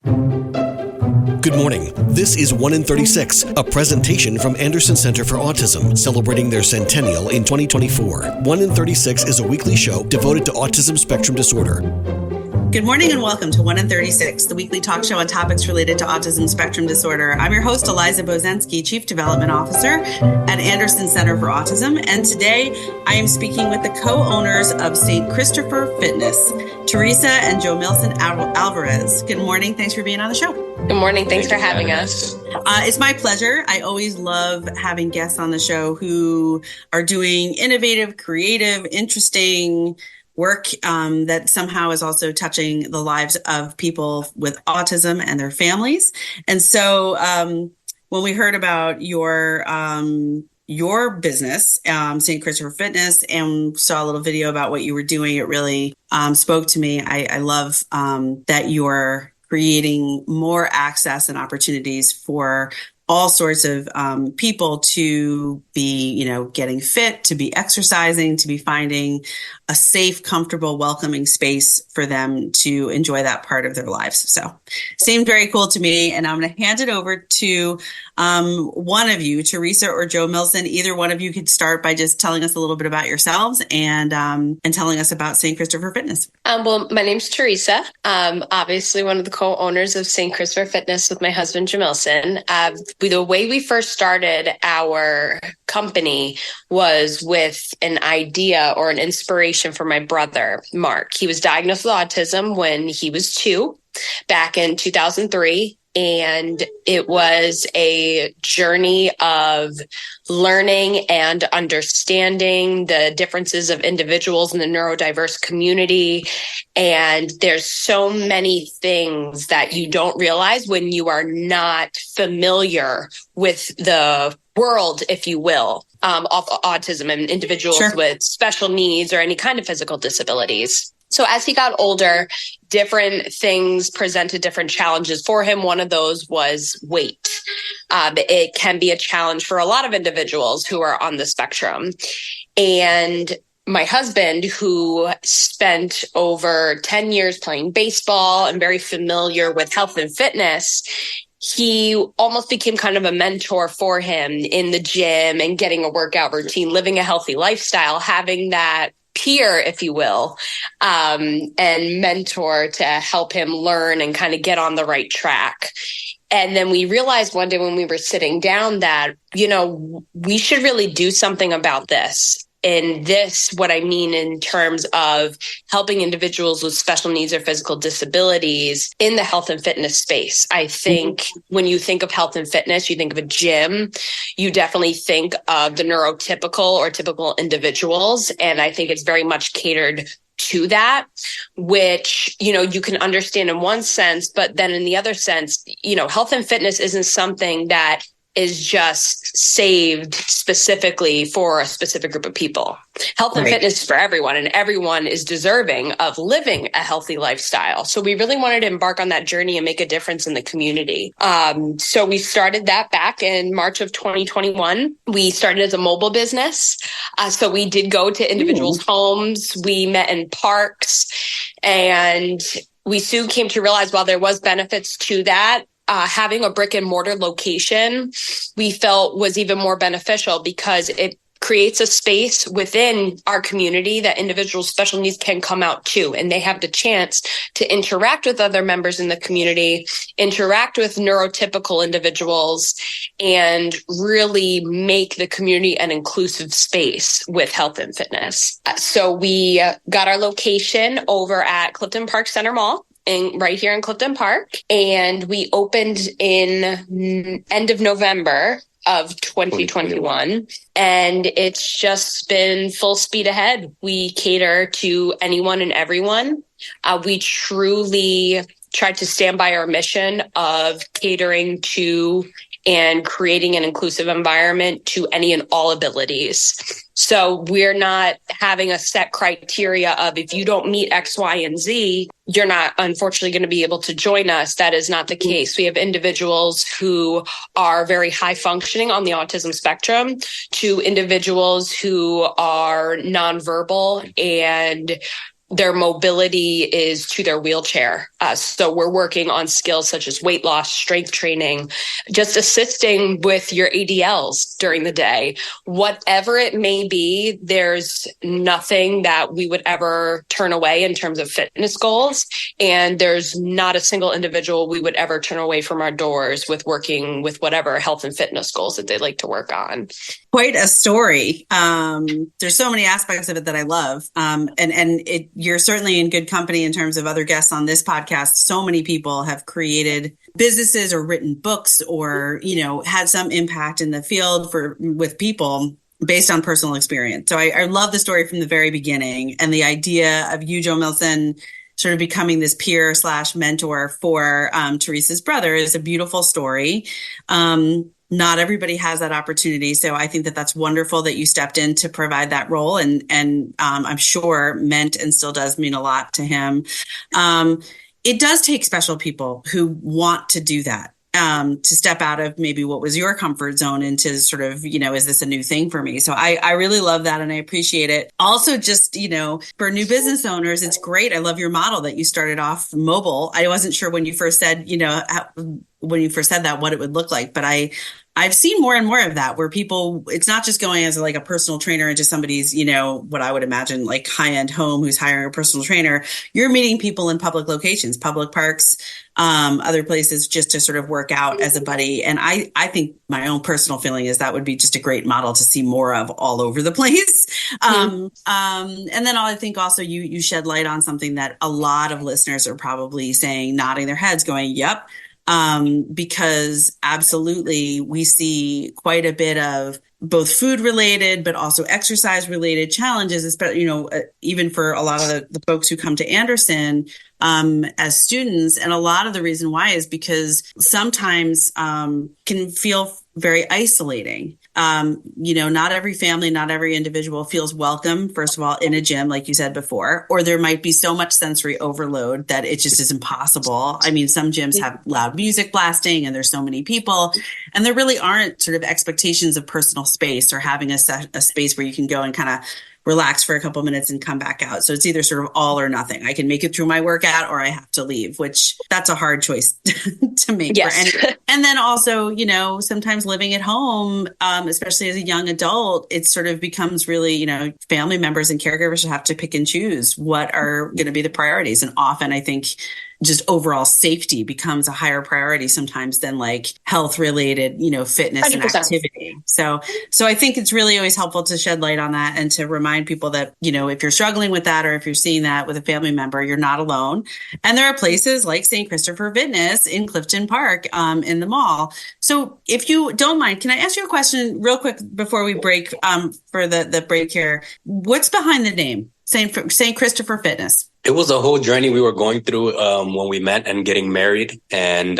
Good morning. This is 1 in 36, a presentation from Anderson Center for Autism, celebrating their centennial in 2024. 1 in 36 is a weekly show devoted to autism spectrum disorder. Good morning and welcome to 1 in 36, the weekly talk show on topics related to autism spectrum disorder. I'm your host, Eliza Bozensky, Chief Development Officer at Anderson Center for Autism. And today I am speaking with the co-owners of St. Christopher Fitness, Theresa and Jomilson Alvarez. Good morning. Thanks for being on the show. Good morning. Thanks for having us. It's my pleasure. I always love having guests on the show who are doing innovative, creative, interesting work that somehow is also touching the lives of people with autism and their families. And so when we heard about your business, St. Christopher Fitness, and saw a little video about what you were doing, it really spoke to me. I love that you're creating more access and opportunities for all sorts of people to be, getting fit, to be exercising, to be finding a safe, comfortable, welcoming space for them to enjoy that part of their lives. So seemed very cool to me. And I'm going to hand it over to one of you, Theresa or Jomilson. Either one of you could start by just telling us a little bit about yourselves and telling us about St. Christopher Fitness. Well, my name's Theresa. Obviously one of the co-owners of St. Christopher Fitness with my husband, Jomilson. The way we first started our company was with an idea or an inspiration for my brother, Mark. He was diagnosed with autism when he was 2 back in 2003. And it was a journey of learning and understanding the differences of individuals in the neurodiverse community. And there's so many things that you don't realize when you are not familiar with the world, if you will, of autism and individuals with special needs or any kind of physical disabilities. So as he got older, different things presented different challenges for him. One of those was weight. It can be a challenge for a lot of individuals who are on the spectrum. And my husband, who spent over 10 years playing baseball and very familiar with health and fitness, he almost became kind of a mentor for him in the gym and getting a workout routine, living a healthy lifestyle, having that peer, if you will, and mentor to help him learn and kind of get on the right track. And then we realized one day when we were sitting down that, we should really do something about this. And this, what I mean in terms of helping individuals with special needs or physical disabilities in the health and fitness space. I think when you think of health and fitness, you think of a gym, you definitely think of the neurotypical or typical individuals. And I think it's very much catered to that, which, you can understand in one sense, but then in the other sense, health and fitness isn't something that is just saved specifically for a specific group of people. Health and fitness is for everyone, and everyone is deserving of living a healthy lifestyle. So we really wanted to embark on that journey and make a difference in the community. So we started that back in March of 2021. We started as a mobile business. So we did go to individuals' homes. We met in parks, and we soon came to realize while there was benefits to that, having a brick and mortar location, we felt was even more beneficial because it creates a space within our community that individuals with special needs can come out to, and they have the chance to interact with other members in the community, interact with neurotypical individuals, and really make the community an inclusive space with health and fitness. So we got our location over at Clifton Park Center Mall. Right here in Clifton Park. And we opened in end of November of 2021. And it's just been full speed ahead. We cater to anyone and everyone. We truly try to stand by our mission of catering to and creating an inclusive environment to any and all abilities. So we're not having a set criteria of if you don't meet X, Y, and Z, you're not unfortunately going to be able to join us. That is not the case. We have individuals who are very high functioning on the autism spectrum to individuals who are nonverbal and their mobility is to their wheelchair. So we're working on skills such as weight loss, strength training, just assisting with your ADLs during the day. Whatever it may be, there's nothing that we would ever turn away in terms of fitness goals. And there's not a single individual we would ever turn away from our doors with working with whatever health and fitness goals that they'd like to work on. Quite a story. There's so many aspects of it that I love. You're certainly in good company in terms of other guests on this podcast. So many people have created businesses or written books or, had some impact in the field with people based on personal experience. So I love the story from the very beginning, and the idea of you, Jomilson, sort of becoming this peer/mentor for Theresa's brother is a beautiful story. Not everybody has that opportunity. So I think that that's wonderful that you stepped in to provide that role. And I'm sure meant and still does mean a lot to him. It does take special people who want to do that, to step out of maybe what was your comfort zone into sort of, is this a new thing for me? So I really love that. And I appreciate it. Also, just, for new business owners, it's great. I love your model that you started off mobile. I wasn't sure when you first said, that, what it would look like, but I've seen more and more of that where people, it's not just going as like a personal trainer into somebody's, what I would imagine like high-end home who's hiring a personal trainer. You're meeting people in public locations, public parks, other places, just to sort of work out as a buddy. And I think my own personal feeling is that would be just a great model to see more of all over the place. And then I think also you shed light on something that a lot of listeners are probably saying, nodding their heads going, yep. Because absolutely we see quite a bit of both food related, but also exercise related challenges, especially, even for a lot of the folks who come to Anderson, as students. And a lot of the reason why is because sometimes, can feel very isolating. Not every family, not every individual feels welcome, first of all, in a gym, like you said before, or there might be so much sensory overload that it just is impossible. I mean, some gyms have loud music blasting and there's so many people, and there really aren't sort of expectations of personal space or having a space where you can go and kind of relax for a couple minutes and come back out. So it's either sort of all or nothing. I can make it through my workout or I have to leave, which that's a hard choice to make. Yes. For anyone. And then also, sometimes living at home, especially as a young adult, it sort of becomes really, family members and caregivers have to pick and choose what are going to be the priorities. And often I think just overall safety becomes a higher priority sometimes than like health related, fitness 100%. And activity. So I think it's really always helpful to shed light on that and to remind people that, if you're struggling with that, or if you're seeing that with a family member, you're not alone. And there are places like St. Christopher Fitness in Clifton Park, in the mall. So if you don't mind, can I ask you a question real quick before we break, for the break here? What's behind the name St. Christopher Fitness? It was a whole journey we were going through when we met and getting married and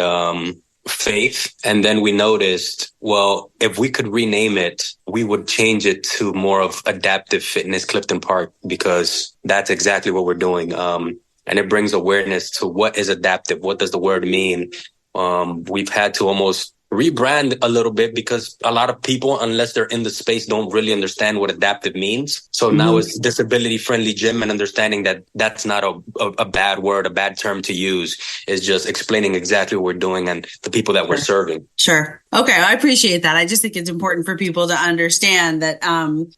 faith. And then we noticed, well, if we could rename it, we would change it to more of Adaptive Fitness Clifton Park, because that's exactly what we're doing. And it brings awareness to what is adaptive. What does the word mean? We've had to almost rebrand a little bit because a lot of people, unless they're in the space, don't really understand what adaptive means. So now it's disability friendly gym, and understanding that that's not a bad word, a bad term to use. Is just explaining exactly what we're doing and the people that we're serving. Sure. Okay. I appreciate that. I just think it's important for people to understand that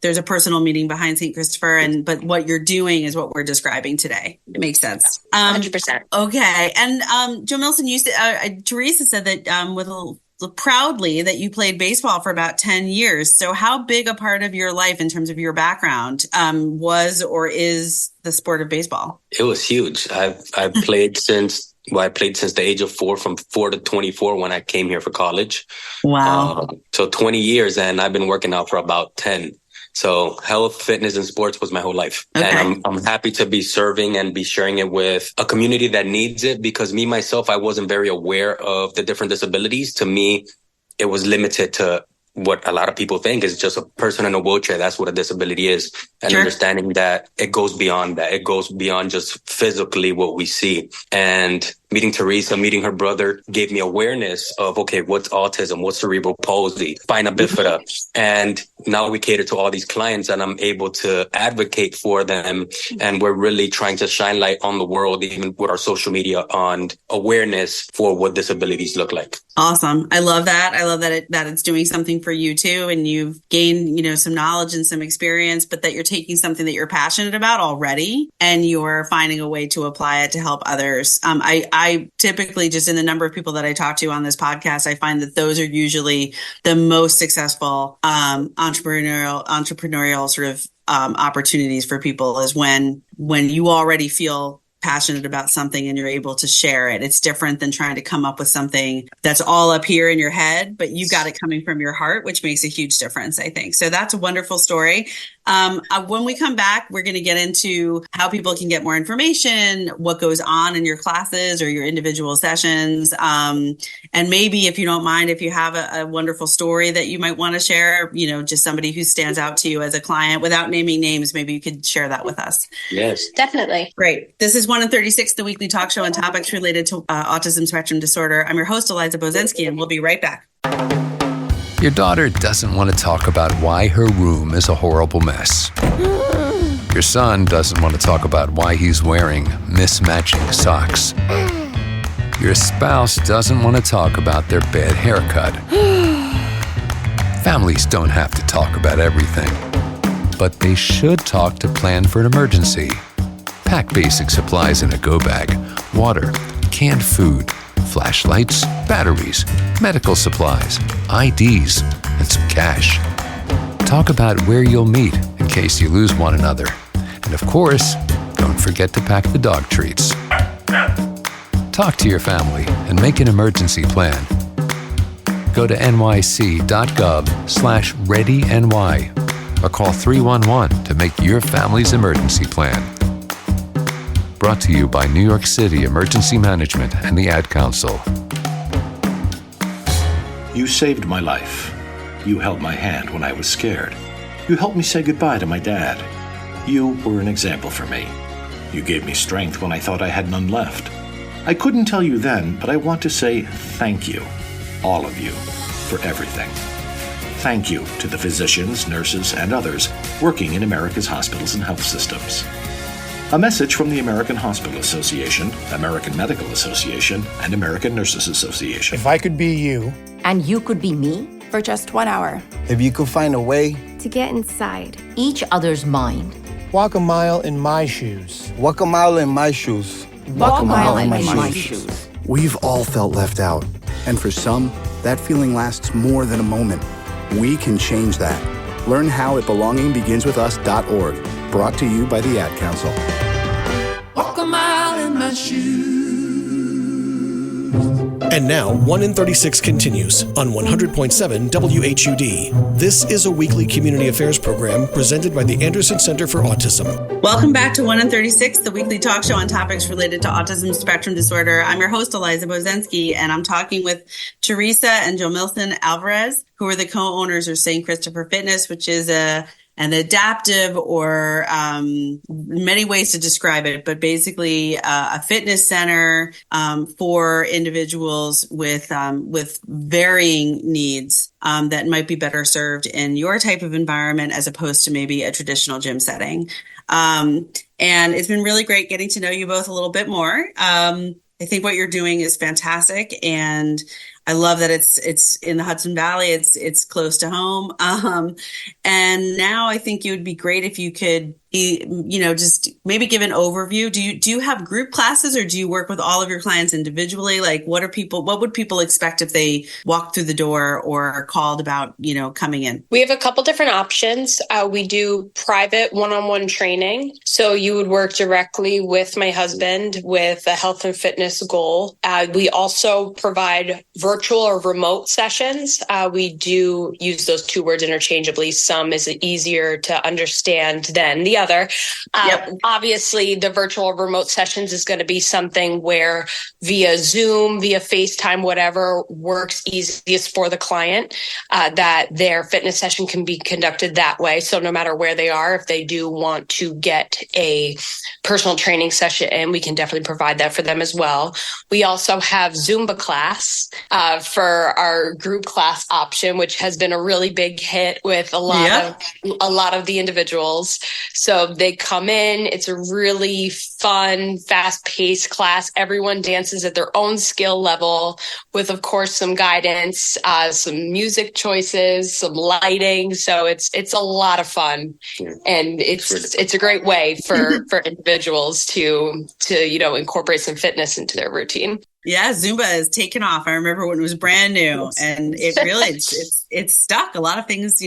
there's a personal meaning behind St. Christopher, but what you're doing is what we're describing today. It makes sense. 100%. Okay. And Jomilson, you said, Theresa said that proudly that you played baseball for about 10 years. So how big a part of your life in terms of your background was or is the sport of baseball? It was huge. I've played since the age of 4, from 4 to 24 when I came here for college. Wow. So 20 years, and I've been working out for about 10. So health, fitness, and sports was my whole life. Okay. And I'm happy to be serving and be sharing it with a community that needs it, because myself, I wasn't very aware of the different disabilities. To me, it was limited to what a lot of people think is just a person in a wheelchair. That's what a disability is. And understanding that it goes beyond that. It goes beyond just physically what we see. And meeting Theresa, meeting her brother gave me awareness of, okay, what's autism? What's cerebral palsy? Spina bifida. And now we cater to all these clients and I'm able to advocate for them. And we're really trying to shine light on the world, even with our social media, on awareness for what disabilities look like. Awesome. I love that. I love that it's doing something for you too. And you've gained, some knowledge and some experience, but that you're taking something that you're passionate about already and you're finding a way to apply it to help others. I typically, just in the number of people that I talk to on this podcast, I find that those are usually the most successful entrepreneurial sort of opportunities for people, is when you already feel passionate about something and you're able to share it. It's different than trying to come up with something that's all up here in your head, but you got it coming from your heart, which makes a huge difference, I think. So that's a wonderful story. When we come back, we're going to get into how people can get more information, what goes on in your classes or your individual sessions. And maybe, if you don't mind, if you have a wonderful story that you might want to share, just somebody who stands out to you as a client without naming names, maybe you could share that with us. Yes, definitely. Great. This is 1 in 36, the weekly talk show on topics related to autism spectrum disorder. I'm your host, Eliza Bozensky, and we'll be right back. Your daughter doesn't want to talk about why her room is a horrible mess. Your son doesn't want to talk about why he's wearing mismatching socks. Your spouse doesn't want to talk about their bad haircut. Families don't have to talk about everything, but they should talk to plan for an emergency. Pack basic supplies in a go bag: water, canned food, flashlights, batteries, medical supplies, IDs, and some cash. Talk about where you'll meet in case you lose one another. And of course, don't forget to pack the dog treats. Talk to your family and make an emergency plan. Go to nyc.gov/readyny or call 311 to make your family's emergency plan. Brought to you by New York City Emergency Management and the Ad Council. You saved my life. You held my hand when I was scared. You helped me say goodbye to my dad. You were an example for me. You gave me strength when I thought I had none left. I couldn't tell you then, but I want to say thank you, all of you, for everything. Thank you to the physicians, nurses, and others working in America's hospitals and health systems. A message from the American Hospital Association, American Medical Association, and American Nurses Association. If I could be you, and you could be me, for just 1 hour. If you could find a way to get inside each other's mind. Walk a mile in my shoes. Walk a mile in my shoes. Walk a mile in my shoes. We've all felt left out. And for some, that feeling lasts more than a moment. We can change that. Learn how at belongingbeginswithus.org. Brought to you by the Ad Council. Walk a mile in my shoes. And now, 1 in 36 continues on 100.7 WHUD. This is a weekly community affairs program presented by the Anderson Center for Autism. Welcome back to 1 in 36, the weekly talk show on topics related to autism spectrum disorder. I'm your host, Eliza Bozensky, and I'm talking with Theresa and Jomilson Alvarez, who are the co-owners of St. Christopher Fitness, which is an adaptive, or many ways to describe it, but basically a fitness center for individuals with varying needs that might be better served in your type of environment as opposed to maybe a traditional gym setting. And it's been really great getting to know you both a little bit more. I think what you're doing is fantastic, and I love that it's in the Hudson Valley. It's close to home. And now I think it would be great if you could, just maybe give an overview. Do you have group classes, or do you work with all of your clients individually? Like, what would people expect if they walked through the door or called about, coming in? We have a couple different options. We do private one-on-one training. So you would work directly with my husband with a health and fitness goal. We also provide virtual virtual or remote sessions. We do use those two words interchangeably. Some is easier to understand than the other. Obviously, the virtual or remote sessions is going to be something where via Zoom, via FaceTime, whatever works easiest for the client, that their fitness session can be conducted that way. So no matter where they are, if they do want to get a personal training session, and we can definitely provide that for them as well. We also have Zumba class for our group class option, which has been a really big hit with a lot of the individuals. So they come in, it's a really fun, fast-paced class. Everyone dances at their own skill level with, of course, some guidance, some music choices, some lighting. So it's a lot of fun, and it's a great way for individuals to incorporate some fitness into their routine. Yeah, Zumba is taken off. I remember when it was brand new, and it really it's stuck. A lot of things,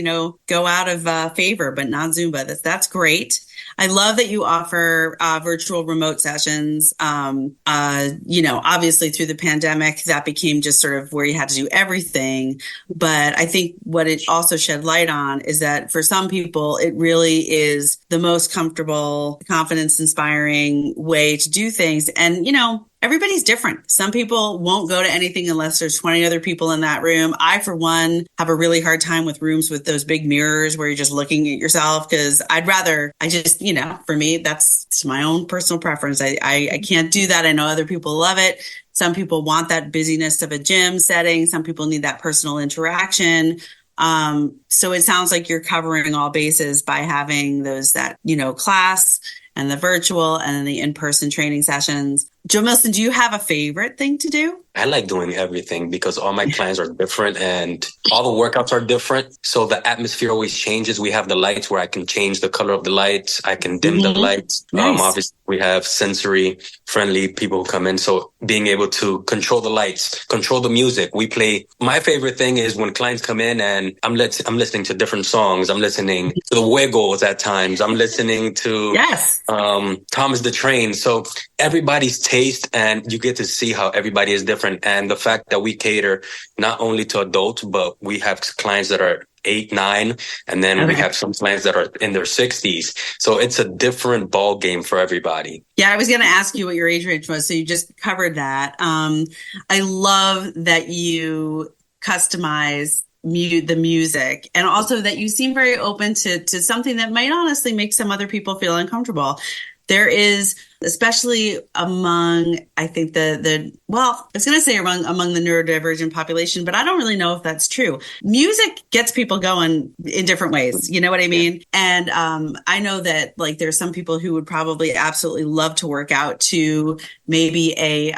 go out of favor, but not Zumba. That's great. I love that you offer virtual remote sessions. Obviously through the pandemic, that became just sort of where you had to do everything. But I think what it also shed light on is that for some people, it really is the most comfortable, confidence inspiring way to do things. And, everybody's different. Some people won't go to anything unless there's 20 other people in that room. I, for one, have a really hard time with rooms with those big mirrors where you're just looking at yourself, because for me, that's my own personal preference. I can't do that. I know other people love it. Some people want that busyness of a gym setting. Some people need that personal interaction. So it sounds like you're covering all bases by having class and the virtual and then the in-person training sessions. Jomilson, do you have a favorite thing to do? I like doing everything because all my clients are different and all the workouts are different. So the atmosphere always changes. We have the lights where I can change the color of the lights. I can dim the lights. Nice. Obviously, we have sensory friendly people who come in. So being able to control the lights, control the music. We play. My favorite thing is when clients come in and I'm listening to different songs. I'm listening to the Wiggles at times. I'm listening to Thomas the Train. So everybody's taste, and you get to see how everybody is different. And the fact that we cater not only to adults, but we have clients that are 8, 9, and then we have some clients that are in their 60s. So it's a different ball game for everybody. Yeah, I was going to ask you what your age range was, so you just covered that. I love that you customize the music, and also that you seem very open to something that might honestly make some other people feel uncomfortable. There is, especially among, I think I was going to say among the neurodivergent population, but I don't really know if that's true. Music gets people going in different ways. You know what I mean? Yeah. And I know that there's some people who would probably absolutely love to work out to maybe a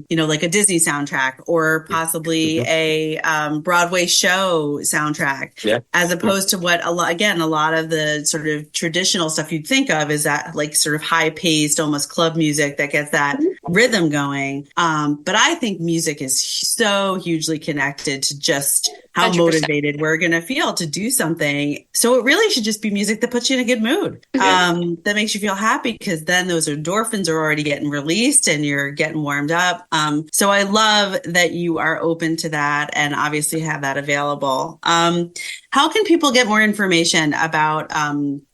Disney soundtrack, or possibly a Broadway show soundtrack, as opposed to what a lot of the sort of traditional stuff you'd think of is that sort of high paced, almost club music that gets that rhythm going. But I think music is so hugely connected to just how 100%. Motivated we're going to feel to do something. So it really should just be music that puts you in a good mood, that makes you feel happy, because then those endorphins are already getting released and you're getting warmed up. So I love that you are open to that and obviously have that available. How can people get more information about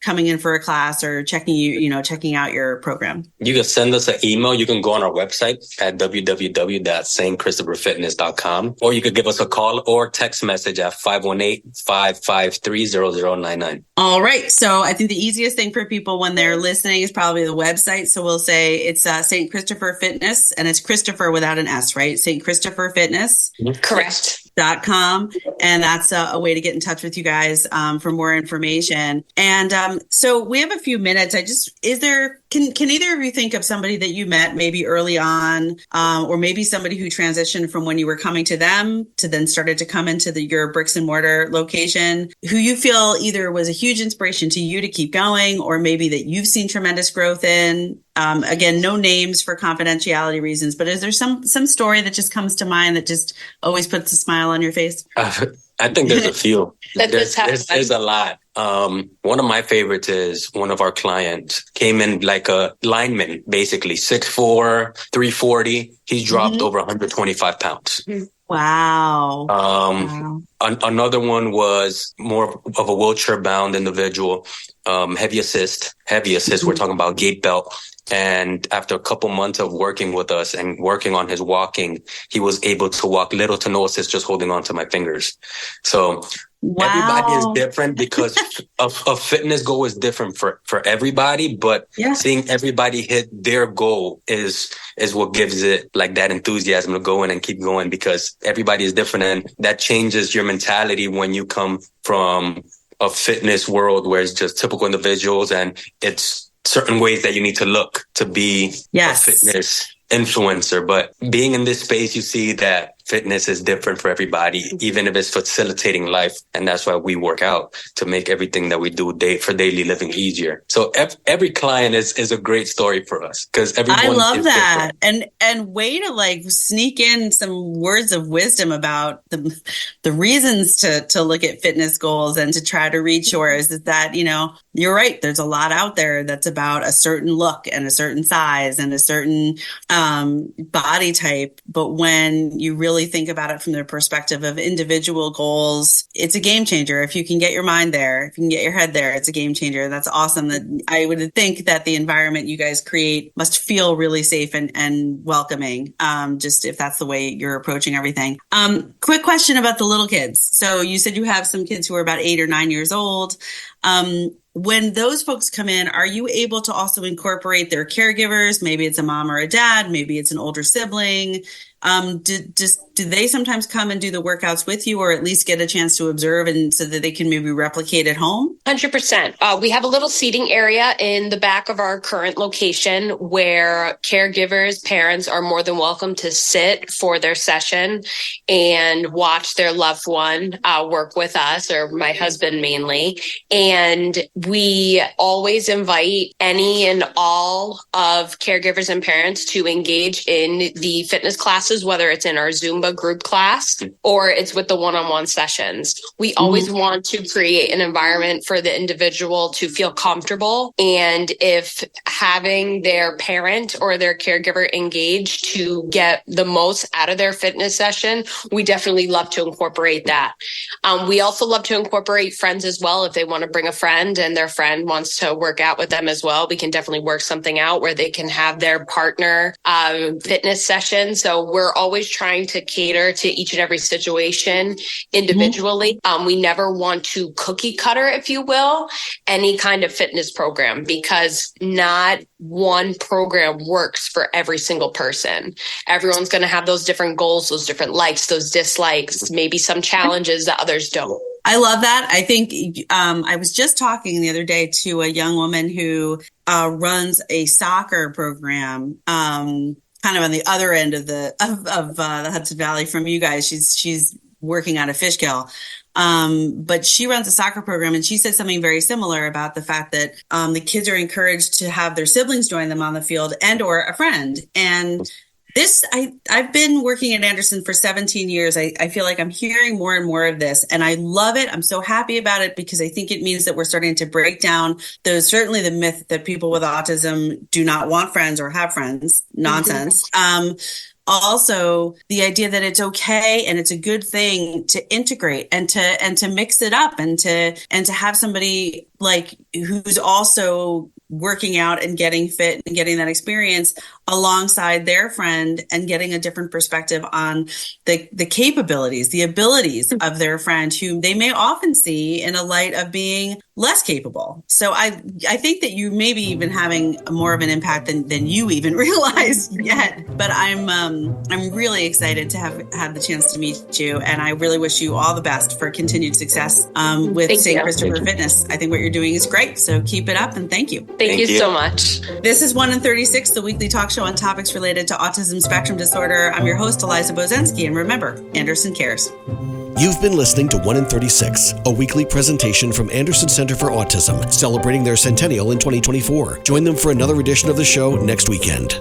coming in for a class or checking out your program? You can send us an email. You can go on our website at www.stchristopherfitness.com, or you could give us a call or text message at 518-553-0099. All right. So I think the easiest thing for people when they're listening is probably the website. So we'll say it's St. Christopher Fitness, and it's Christopher without an S, right? St. Christopher Fitness. Correct. .com, and that's a way to get in touch with you guys for more information. And so we have a few minutes. Can either of you think of somebody that you met maybe early on, or maybe somebody who transitioned from when you were coming to them to then started to come into your bricks and mortar location, who you feel either was a huge inspiration to you to keep going, or maybe that you've seen tremendous growth in? Again, no names for confidentiality reasons, but is there some story that just comes to mind that just always puts a smile on your face? I think there's a few. There's a lot. One of my favorites is one of our clients came in like a lineman, basically 6'4", 340. He's dropped over 125 pounds. Wow. Another one was more of a wheelchair bound individual, heavy assist, we're talking about gait belt. And after a couple months of working with us and working on his walking, he was able to walk little to no assist, just holding on to my fingers. So everybody is different because a fitness goal is different for everybody, but seeing everybody hit their goal is what gives it like that enthusiasm to go in and keep going, because everybody is different, and that changes your mentality when you come from a fitness world where it's just typical individuals and it's certain ways that you need to look to be a fitness influencer. But being in this space, you see that fitness is different for everybody, even if it's facilitating life. And that's why we work out, to make everything that we do for daily living easier. So every client is a great story for us, because everyone I love is that. different. And way to like sneak in some words of wisdom about the reasons to look at fitness goals and to try to reach yours, is that, you know, you're right. There's a lot out there that's about a certain look and a certain size and a certain body type. But when you really think about it from the perspective of individual goals, it's a game changer. If you can get your mind there, if you can get your head there, it's a game changer. That's awesome. That I would think that the environment you guys create must feel really safe and welcoming. Just if that's the way you're approaching everything. Quick question about the little kids. So you said you have some kids who are about 8 or 9 years old. When those folks come in, are you able to also incorporate their caregivers? Maybe it's a mom or a dad, maybe it's an older sibling. Do they sometimes come and do the workouts with you, or at least get a chance to observe, and so that they can maybe replicate at home? 100%. We have a little seating area in the back of our current location where caregivers, parents are more than welcome to sit for their session and watch their loved one work with us, or my husband mainly. And we always invite any and all of caregivers and parents to engage in the fitness classes, whether it's in our Zumba group class or it's with the one-on-one sessions. We always want to create an environment for the individual to feel comfortable. And if having their parent or their caregiver engaged to get the most out of their fitness session, we definitely love to incorporate that. We also love to incorporate friends as well. If they want to bring a friend and their friend wants to work out with them as well, we can definitely work something out where they can have their partner fitness session. So we're always trying to cater to each and every situation individually. We never want to cookie cutter, if you will, any kind of fitness program, because not one program works for every single person. Everyone's going to have those different goals, those different likes, those dislikes, maybe some challenges that others don't. I love that. I think I was just talking the other day to a young woman who runs a soccer program, kind of on the other end of the Hudson Valley from you guys. She's working out of Fishkill. But she runs a soccer program, and she said something very similar about the fact that the kids are encouraged to have their siblings join them on the field and or a friend. And this, I've been working at Anderson for 17 years. I feel like I'm hearing more and more of this, and I love it. I'm so happy about it, because I think it means that we're starting to break down certainly the myth that people with autism do not want friends or have friends. Nonsense. Also, the idea that it's okay and it's a good thing to integrate and to mix it up and to have somebody like who's also working out and getting fit and getting that experience alongside their friend and getting a different perspective on the capabilities, the abilities of their friend, who they may often see in a light of being less capable. So I think that you may be even having more of an impact than you even realize yet. But I'm really excited to have had the chance to meet you, and I really wish you all the best for continued success with St. Christopher Fitness. I think what you're doing is great. So keep it up, and thank you. Thank you so much. This is 1 in 36, the weekly talk show on topics related to autism spectrum disorder. I'm your host, Eliza Bozensky, and remember, Anderson cares. You've been listening to 1 in 36, a weekly presentation from Anderson Center for Autism, celebrating their centennial in 2024. Join them for another edition of the show next weekend.